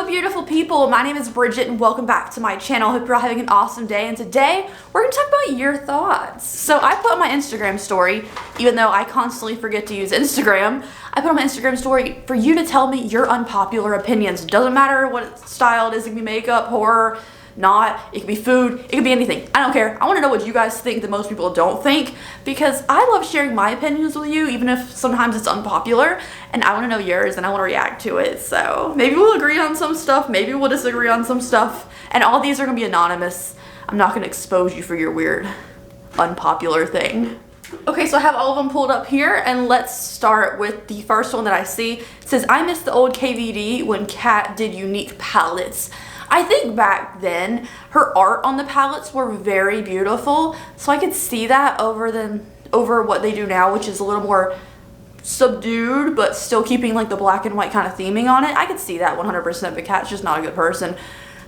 Hello beautiful people, my name is Bridget and welcome back to my channel. Hope you're all having an awesome day, and today we're going to talk about your thoughts. So I put on my Instagram story, even though I constantly forget to use Instagram, I put on my Instagram story for you to tell me your unpopular opinions. Doesn't matter what style it is, it can be makeup, horror, not, it could be food, it could be anything. I don't care. I want to know what you guys think that most people don't think, because I love sharing my opinions with you, even if sometimes it's unpopular, and I want to know yours and I want to react to it. So maybe we'll agree on some stuff, maybe we'll disagree on some stuff, and all these are going to be anonymous. I'm not going to expose you for your weird unpopular thing. Okay, so I have all of them pulled up here, and let's start with the first one that I see. It says, I miss the old KVD when Kat did unique palettes. I think back then, her art on the palettes were very beautiful, so I could see that over what they do now, which is a little more subdued, but still keeping like the black and white kind of theming on it. I could see that 100%, but Kat's just not a good person.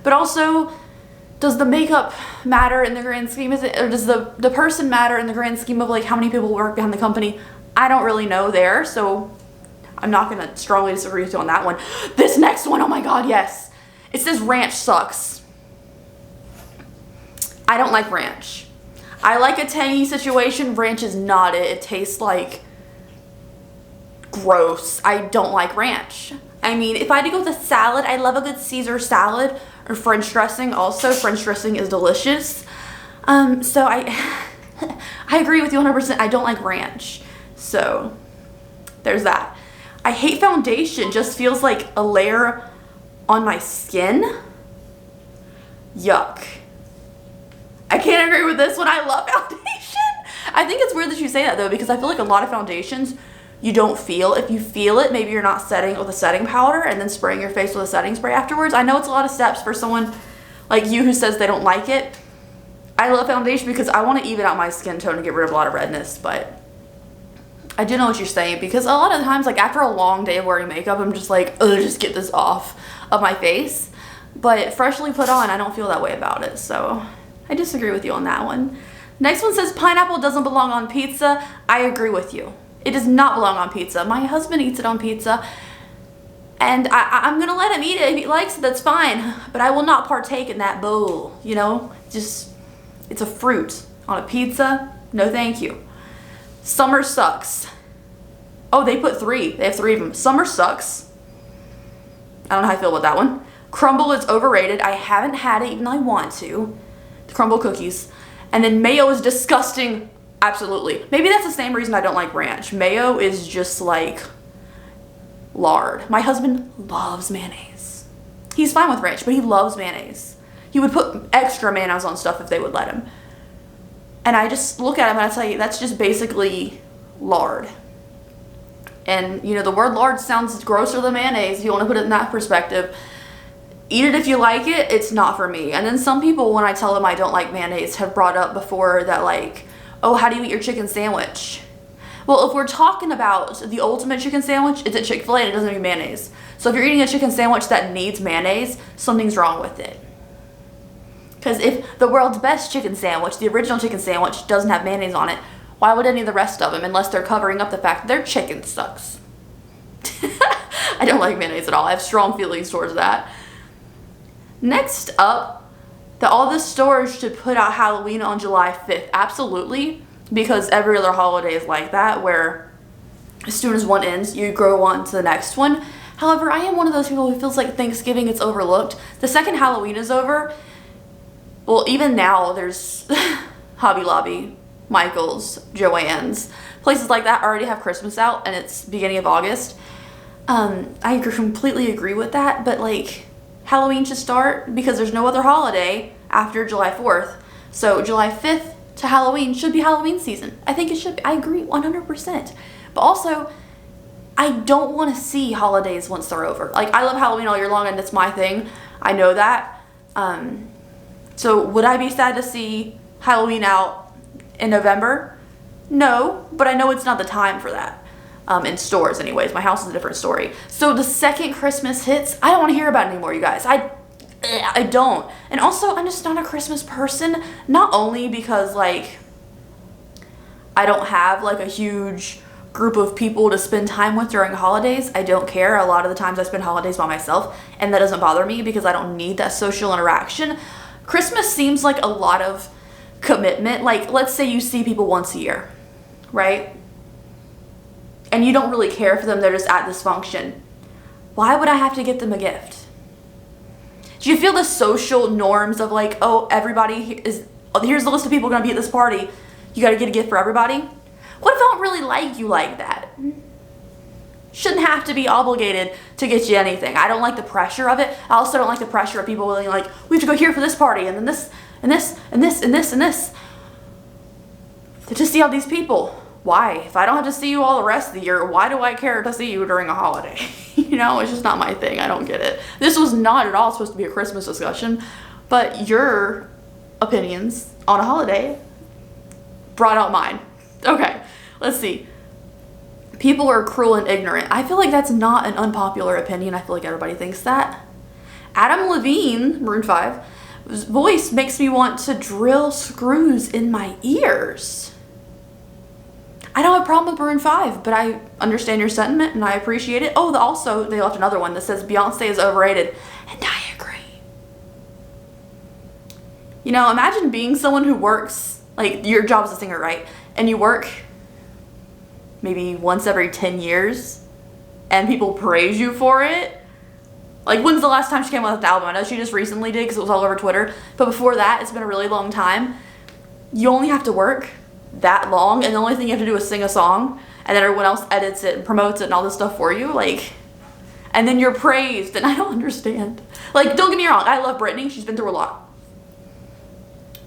But also, does the makeup matter in the grand scheme? Or does the person matter in the grand scheme of like how many people work behind the company? I don't really know there, so I'm not gonna strongly disagree with you on that one. This next one, oh my god, yes. It says ranch sucks. I don't like ranch. I like a tangy situation. Ranch is not it. It tastes like gross. I don't like ranch. I mean, if I had to go with a salad, I love a good Caesar salad or French dressing. Also, French dressing is delicious. So I agree with you 100%. I don't like ranch. So there's that. I hate foundation. Just feels like a layer on my skin. Yuck. I can't agree with this one. I love foundation. I think it's weird that you say that though, because I feel like a lot of foundations you don't feel. If you feel it, maybe you're not setting it with a setting powder and then spraying your face with a setting spray afterwards. I know it's a lot of steps for someone like you who says they don't like it. I love foundation because I want to even out my skin tone and get rid of a lot of redness, but I do know what you're saying, because a lot of times, like after a long day of wearing makeup, I'm just like, ugh, just get this off of my face. But freshly put on, I don't feel that way about it. So I disagree with you on that one. Next one says pineapple doesn't belong on pizza. I agree with you. It does not belong on pizza. My husband eats it on pizza, and I'm gonna let him eat it. If he likes it, that's fine. But I will not partake in that bowl, you know? Just, it's a fruit on a pizza. No thank you. Summer sucks. Oh, they put 3. They have 3 of them. Summer sucks. I don't know how I feel about that one. Crumble is overrated. I haven't had it, even though I want to. The crumble cookies. And then mayo is disgusting. Absolutely. Maybe that's the same reason I don't like ranch. Mayo is just like lard. My husband loves mayonnaise. He's fine with ranch, but he loves mayonnaise. He would put extra mayonnaise on stuff if they would let him. And I just look at him and I tell you, that's just basically lard. And you know, the word lard sounds grosser than mayonnaise if you want to put it in that perspective. Eat it if you like it, it's not for me. And then some people, when I tell them I don't like mayonnaise, have brought up before that like, oh, how do you eat your chicken sandwich? Well, if we're talking about the ultimate chicken sandwich, it's at Chick-fil-A and it doesn't need mayonnaise. So if you're eating a chicken sandwich that needs mayonnaise, something's wrong with it. Because if the world's best chicken sandwich, the original chicken sandwich, doesn't have mayonnaise on it, why would any of the rest of them, unless they're covering up the fact that their chicken sucks? I don't like mayonnaise at all. I have strong feelings towards that. Next up, that all the stores should put out Halloween on July 5th. Absolutely, because every other holiday is like that, where as soon as one ends, you go on to the next one. However, I am one of those people who feels like Thanksgiving gets overlooked. The second Halloween is over, well, even now, there's Hobby Lobby, Michael's, Joann's, places like that already have Christmas out, and it's beginning of August. I completely agree with that, but like, Halloween should start because there's no other holiday after July 4th. So July 5th to Halloween should be Halloween season. I think it should be. I agree 100%. But also, I don't want to see holidays once they're over. Like, I love Halloween all year long, and it's my thing. I know that. So would I be sad to see Halloween out in November? No, but I know it's not the time for that. In stores anyways. My house is a different story. So the second Christmas hits, I don't want to hear about it anymore, you guys. I don't. And also, I'm just not a Christmas person. Not only because, like, I don't have, like, a huge group of people to spend time with during holidays. I don't care. A lot of the times I spend holidays by myself, and that doesn't bother me because I don't need that social interaction. Christmas seems like a lot of commitment. Like, let's say you see people once a year, right? And you don't really care for them, they're just at this function. Why would I have to get them a gift? Do you feel the social norms of like, oh, everybody here's the list of people going to be at this party. You got to get a gift for everybody? What if I don't really like you like that? Shouldn't have to be obligated to get you anything. I don't like the pressure of it. I also don't like the pressure of people willing, like, we have to go here for this party, and then this, and this, and this, and this, and this. To see all these people. Why? If I don't have to see you all the rest of the year, why do I care to see you during a holiday? You know, it's just not my thing. I don't get it. This was not at all supposed to be a Christmas discussion, but your opinions on a holiday brought out mine. Okay, let's see. People are cruel and ignorant. I feel like that's not an unpopular opinion. I feel like everybody thinks that. Adam Levine, Maroon 5, his voice makes me want to drill screws in my ears. I don't have a problem with Maroon 5, but I understand your sentiment and I appreciate it. Oh, also, they left another one that says Beyonce is overrated, and I agree. You know, imagine being someone who works, like, your job as a singer, right? And you work maybe once every 10 years and people praise you for it. Like, when's the last time she came out with an album? I know she just recently did because it was all over Twitter. But before that, it's been a really long time. You only have to work that long, and the only thing you have to do is sing a song, and then everyone else edits it and promotes it and all this stuff for you. Like, and then you're praised, and I don't understand. Like, don't get me wrong. I love Britney. She's been through a lot.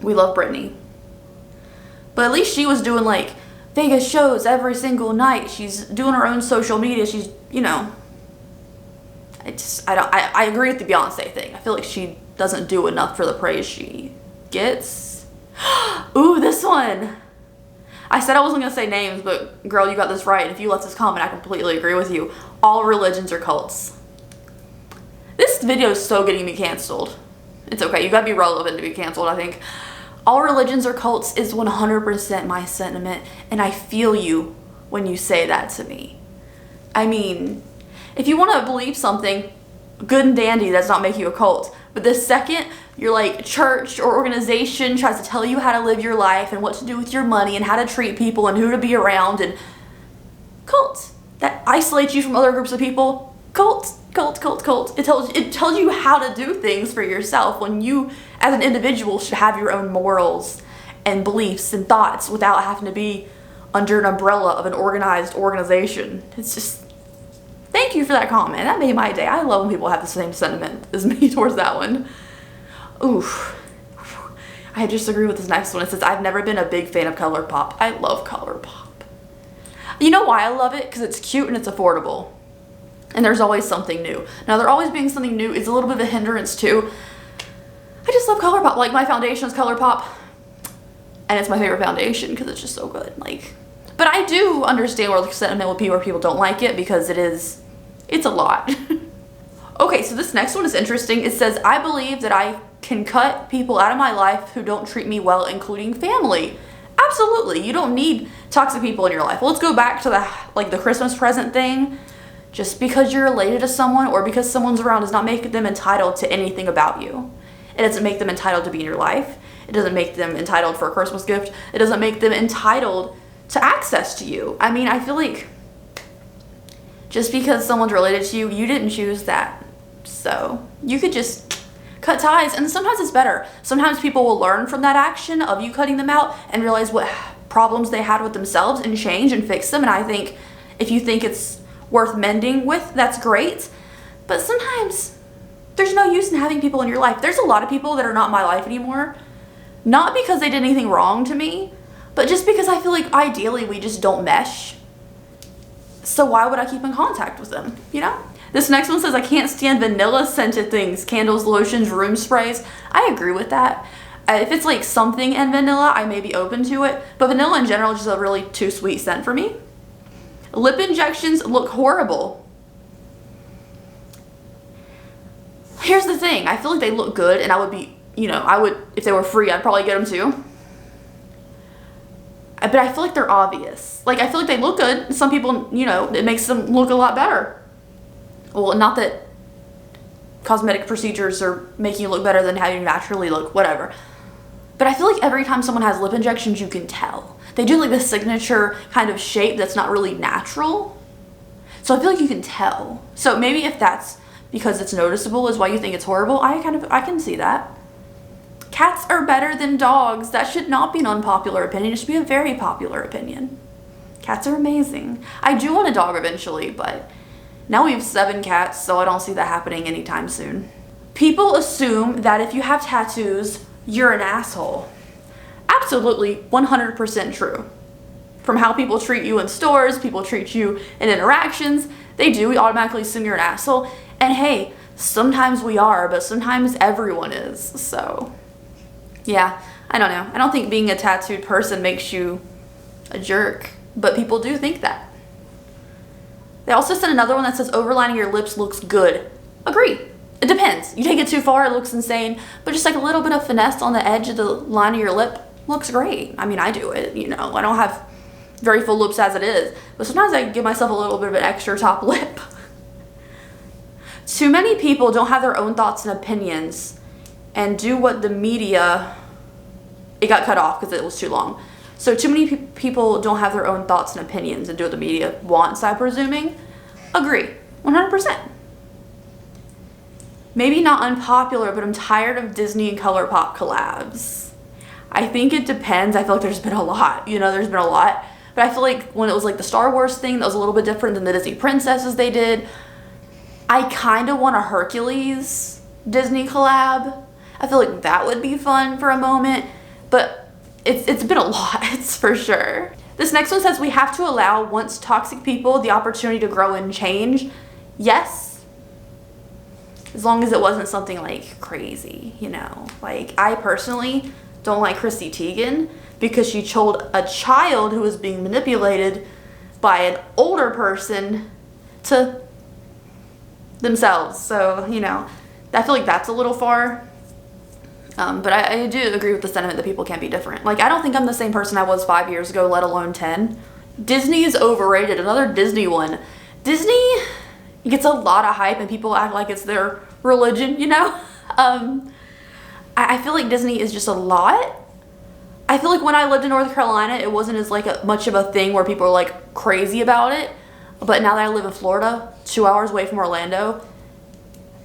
We love Britney. But at least she was doing, like, Vegas shows every single night. She's doing her own social media. She's, you know, I agree with the Beyonce thing. I feel like she doesn't do enough for the praise she gets. Ooh, this one. I said I wasn't going to say names, but girl, you got this right. And if you left this comment, I completely agree with you. All religions are cults. This video is so getting me canceled. It's okay. You got to be relevant to be canceled, I think. All religions are cults is 100% my sentiment, and I feel you when you say that to me. I mean, if you want to believe something, good and dandy, that's not make you a cult. But the second your like church or organization tries to tell you how to live your life and what to do with your money and how to treat people and who to be around, and cult that isolates you from other groups of people, cult. It tells you how to do things for yourself when you as an individual should have your own morals and beliefs and thoughts without having to be under an umbrella of an organized organization. It's just, thank you for that comment. That made my day. I love when people have the same sentiment as me towards that one. Oof. I disagree with this next one. It says, I've never been a big fan of Colourpop. I love Colourpop. You know why I love it? Because it's cute and it's affordable. And there's always something new. Now, there always being something new is a little bit of a hindrance too. I just love Colourpop. Like, my foundation is Colourpop. And it's my favorite foundation because it's just so good. Like, but I do understand where the sentiment will be where people don't like it because it's a lot. Okay, so this next one is interesting. It says, I believe that I can cut people out of my life who don't treat me well, including family. Absolutely. You don't need toxic people in your life. Let's go back to the Christmas present thing. Just because you're related to someone or because someone's around does not make them entitled to anything about you. It doesn't make them entitled to be in your life. It doesn't make them entitled for a Christmas gift. It doesn't make them entitled to access to you. I mean, I feel like just because someone's related to you, you didn't choose that. So you could just cut ties, and sometimes it's better. Sometimes people will learn from that action of you cutting them out and realize what problems they had with themselves and change and fix them. And I think if you think it's worth mending with, that's great. But sometimes there's no use in having people in your life. There's a lot of people that are not in my life anymore, not because they did anything wrong to me, but just because I feel like ideally we just don't mesh. So why would I keep in contact with them, you know? This next one says, I can't stand vanilla scented things, candles, lotions, room sprays. I agree with that. If it's like something in vanilla, I may be open to it, but vanilla in general is just a really too sweet scent for me. Lip injections look horrible. Here's the thing, I feel like they look good, and I would be, you know, if they were free, I'd probably get them too. But I feel like they're obvious. Like, I feel like they look good. Some people, you know, it makes them look a lot better. Well, not that cosmetic procedures are making you look better than how you naturally look, whatever. But I feel like every time someone has lip injections, you can tell. They do like this signature kind of shape that's not really natural. So I feel like you can tell. So maybe if that's because it's noticeable is why you think it's horrible, I can see that. Cats are better than dogs. That should not be an unpopular opinion. It should be a very popular opinion. Cats are amazing. I do want a dog eventually, but now we have 7 cats, so I don't see that happening anytime soon. People assume that if you have tattoos, you're an asshole. Absolutely 100% true. From how people treat you in stores, people treat you in interactions, we automatically assume you're an asshole. And hey, sometimes we are, but sometimes everyone is, so yeah, I don't know. I don't think being a tattooed person makes you a jerk, but people do think that. They also sent another one that says overlining your lips looks good. Agree. It depends. You take it too far, it looks insane, but just like a little bit of finesse on the edge of the line of your lip looks great. I mean, I do it, you know. I don't have very full lips as it is, but sometimes I give myself a little bit of an extra top lip. Too many people don't have their own thoughts and opinions and do what the media, it got cut off because it was too long. So too many people don't have their own thoughts and opinions and do what the media wants, I'm presuming. Agree, 100%. Maybe not unpopular, but I'm tired of Disney and Colourpop collabs. I think it depends. I feel like there's been a lot, you know, there's been a lot. But I feel like when it was like the Star Wars thing, that was a little bit different than the Disney princesses they did. I kind of want a Hercules Disney collab. I feel like that would be fun for a moment, but it's been a lot, it's for sure. This next one says we have to allow once toxic people the opportunity to grow and change. Yes, as long as it wasn't something like crazy, you know. Like, I personally don't like Chrissy Teigen because she told a child who was being manipulated by an older person to themselves. So, you know, I feel like that's a little far. But I do agree with the sentiment that people can be different. Like, I don't think I'm the same person I was 5 years ago, let alone 10. Disney is overrated. Another Disney one. Disney gets a lot of hype and people act like it's their religion, you know? I feel like Disney is just a lot. I feel like when I lived in North Carolina, it wasn't as like much of a thing where people are like crazy about it. But now that I live in Florida, 2 hours away from Orlando,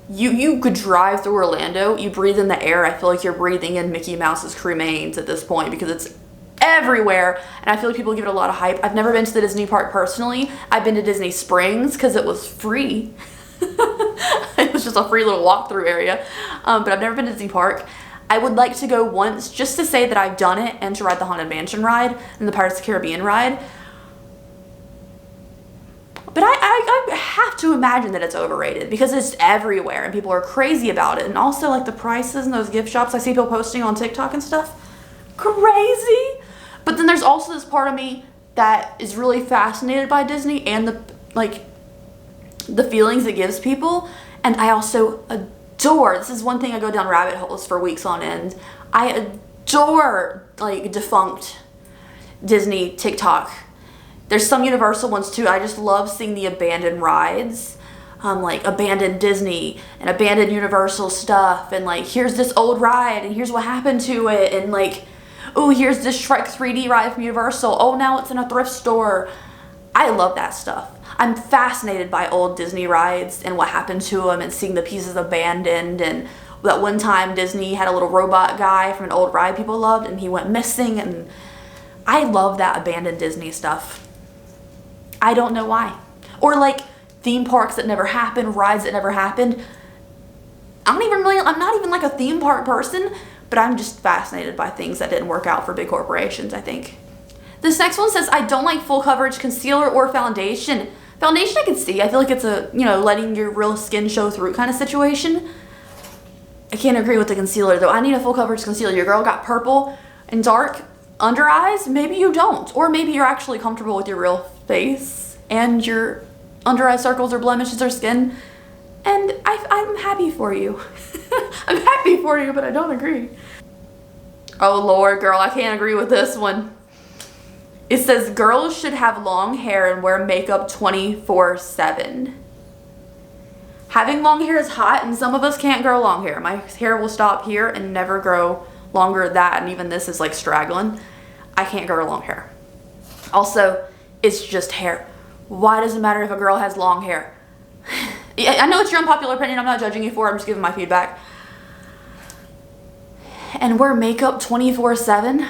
you could drive through Orlando, you breathe in the air, I feel like you're breathing in Mickey Mouse's cremains at this point because it's everywhere, and I feel like people give it a lot of hype. I've never been to the Disney park personally. I've been to Disney Springs because it was free. It was just a free little walk-through area, but I've never been to Disney Park. I would like to go once just to say that I've done it and to ride the Haunted Mansion ride and the Pirates of the Caribbean ride. But I have to imagine that it's overrated because it's everywhere and people are crazy about it. And also, like, the prices in those gift shops I see people posting on TikTok and stuff, crazy. But then there's also this part of me that is really fascinated by Disney and the feelings it gives people. And I also adore, this is one thing I go down rabbit holes for weeks on end. I adore like defunct Disney TikTok. There's some Universal ones too. I just love seeing the abandoned rides, like abandoned Disney and abandoned Universal stuff, and like, here's this old ride and here's what happened to it, and like, oh, here's this Shrek 3D ride from Universal. Oh, now it's in a thrift store. I love that stuff. I'm fascinated by old Disney rides and what happened to them and seeing the pieces abandoned. And that one time Disney had a little robot guy from an old ride people loved and he went missing, and I love that abandoned Disney stuff. I don't know why. Or like theme parks that never happened, rides that never happened. I'm not even like a theme park person, but I'm just fascinated by things that didn't work out for big corporations, I think. This next one says, I don't like full coverage concealer or foundation. Foundation I can see. I feel like it's a, you know, letting your real skin show through kind of situation. I can't agree with the concealer though. I need a full coverage concealer. Your girl got purple and dark under eyes. Maybe you don't. Or maybe you're actually comfortable with your real face and your under eye circles or blemishes or skin. And I'm happy for you. I'm happy for you, but I don't agree. Oh Lord, girl, I can't agree with this one. It says girls should have long hair and wear makeup 24/7. Having long hair is hot, and some of us can't grow long hair. My hair will stop here and never grow longer than that, and even this is like straggling. I can't grow long hair. Also, it's just hair. Why does it matter if a girl has long hair? I know it's your unpopular opinion. I'm not judging you for it. I'm just giving my feedback. And wear makeup 24/7?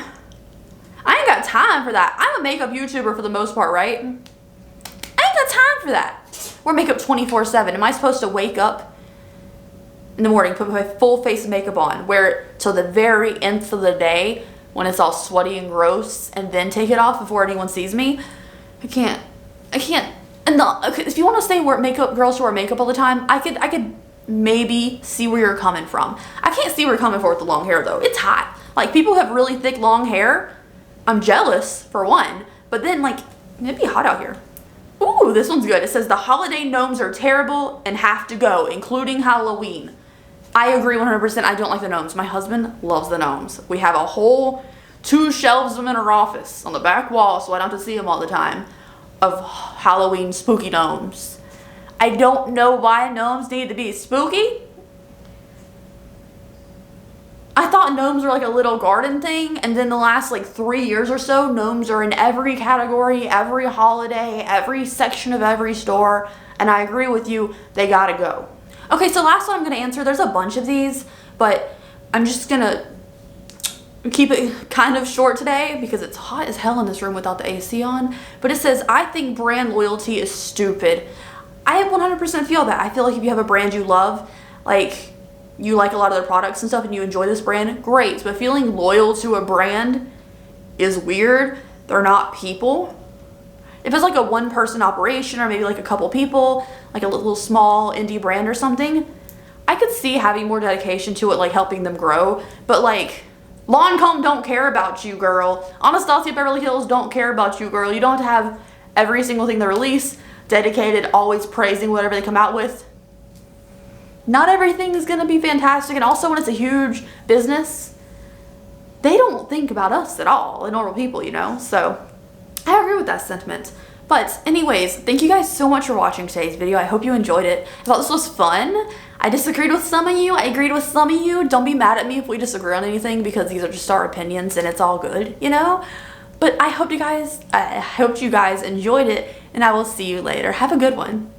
I ain't got time for that. I'm a makeup YouTuber for the most part, right? I ain't got time for that. Wear makeup 24/7. Am I supposed to wake up in the morning, put my full face of makeup on, wear it till the very nth of the day when it's all sweaty and gross, and then take it off before anyone sees me? I can't. And if you want to say wear makeup, girls should wear makeup all the time, I could maybe see where you're coming from. I can't see where you're coming from with the long hair though. It's hot. Like, people have really thick long hair. I'm jealous for one, but then like, it'd be hot out here. Ooh, this one's good. It says the holiday gnomes are terrible and have to go, including Halloween. I agree 100%. I don't like the gnomes. My husband loves the gnomes. We have a whole 2 shelves of them in our office on the back wall, so I don't have to see them all the time, of Halloween spooky gnomes. I don't know why gnomes need to be spooky. I thought gnomes were like a little garden thing, and then the last like 3 years or so, gnomes are in every category, every holiday, every section of every store, and I agree with you, they gotta go. Okay, so last one I'm gonna answer, there's a bunch of these, but I'm just gonna keep it kind of short today because it's hot as hell in this room without the AC on. But it says, I think brand loyalty is stupid. I 100% feel that. I feel like if you have a brand you love, like you like a lot of their products and stuff and you enjoy this brand, great. But feeling loyal to a brand is weird. They're not people. If it's like a one-person operation or maybe like a couple people, like a little small indie brand or something, I could see having more dedication to it, like helping them grow. But like, Lancome don't care about you, girl. Anastasia Beverly Hills don't care about you, girl. You don't have to have every single thing they release dedicated, always praising whatever they come out with. Not everything is gonna be fantastic, and also when it's a huge business, they don't think about us at all, the normal people, you know? So I agree with that sentiment. But anyways, thank you guys so much for watching today's video. I hope you enjoyed it. I thought this was fun. I disagreed with some of you. I agreed with some of you. Don't be mad at me if we disagree on anything, because these are just our opinions and it's all good, you know? But I hope you guys enjoyed it, and I will see you later. Have a good one.